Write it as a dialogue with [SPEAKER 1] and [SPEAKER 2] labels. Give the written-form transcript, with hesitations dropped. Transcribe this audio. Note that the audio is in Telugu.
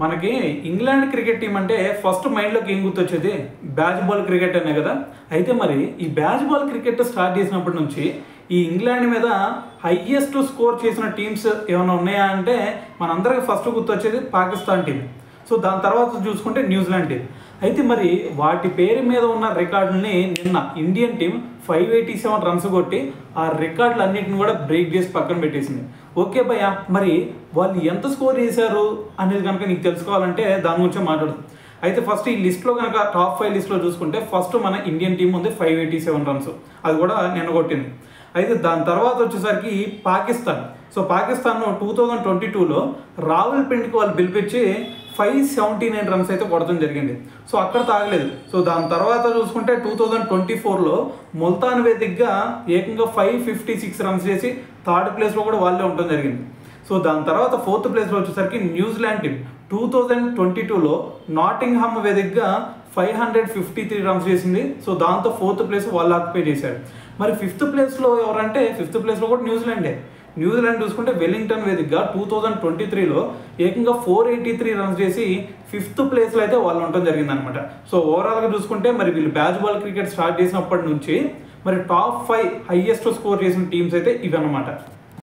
[SPEAKER 1] మనకి ఇంగ్లాండ్ క్రికెట్ టీం అంటే ఫస్ట్ మైండ్లోకి ఏం గుర్తొచ్చేది బ్యాచ్ బాల్ క్రికెట్ అనే కదా. అయితే మరి ఈ బ్యాచ్ బాల్ క్రికెట్ స్టార్ట్ చేసినప్పటి నుంచి ఈ ఇంగ్లాండ్ మీద హైయెస్ట్ స్కోర్ చేసిన టీమ్స్ ఏమైనా ఉన్నాయా అంటే మనందరికి ఫస్ట్ గుర్తొచ్చేది పాకిస్తాన్ టీం. సో దాని తర్వాత చూసుకుంటే న్యూజిలాండ్ టీం. అయితే మరి వాటి పేరు మీద ఉన్న రికార్డుల్ని నిన్న ఇండియన్ టీం 587 రన్స్ కొట్టి ఆ రికార్డులు అన్నింటిని కూడా బ్రేక్ చేసి పక్కన పెట్టేసింది. ఓకే భయ్య, మరి వాళ్ళు ఎంత స్కోర్ చేశారు అనేది కనుక నీకు తెలుసుకోవాలంటే దాని గురించే మాట్లాడదు. అయితే ఫస్ట్ ఈ లిస్ట్లో కనుక టాప్ 5 లిస్ట్లో చూసుకుంటే ఫస్ట్ మన ఇండియన్ టీం ఉంది 587 రన్స్, అది కూడా నిన్న కొట్టింది. అయితే దాని తర్వాత వచ్చేసరికి పాకిస్తాన్. సో పాకిస్తాన్ 2022లో రావల్పిండికి వాళ్ళు పిలిపించి 579 రన్స్ అయితే కొడతాం జరిగింది. సో అక్కడ తాగలేదు. సో దాని తర్వాత చూసుకుంటే 2024లో ముల్తాన్ వేదిక్గా ఏకంగా 556 రన్స్ చేసి థర్డ్ ప్లేస్లో కూడా వాళ్ళే ఉండటం జరిగింది. సో దాని తర్వాత ఫోర్త్ ప్లేస్లో వచ్చేసరికి న్యూజిలాండ్ టీం 2022లో నాటింగ్హామ్ వేదిక్గా 553 రన్స్ చేసింది. సో దాంతో ఫోర్త్ ప్లేస్ వాళ్ళు ఆక్యుపై చేశారు. మరి ఫిఫ్త్ ప్లేస్లో ఎవరంటే ఫిఫ్త్ ప్లేస్లో కూడా న్యూజిలాండే. న్యూజిలాండ్ చూసుకుంటే వెల్లింగ్టన్ వేదికగా 2023లో ఏకంగా 483 రన్స్ చేసి ఫిఫ్త్ ప్లేస్లో అయితే వాళ్ళు ఉండటం జరిగిందనమాట. సో ఓవరాల్గా చూసుకుంటే మరి వీళ్ళు బ్యాచ్ బాల్ క్రికెట్ స్టార్ట్ చేసినప్పటి నుంచి మరి టాప్ 5 హైయెస్ట్ స్కోర్ చేసిన టీమ్స్ అయితే ఇవన్నమాట.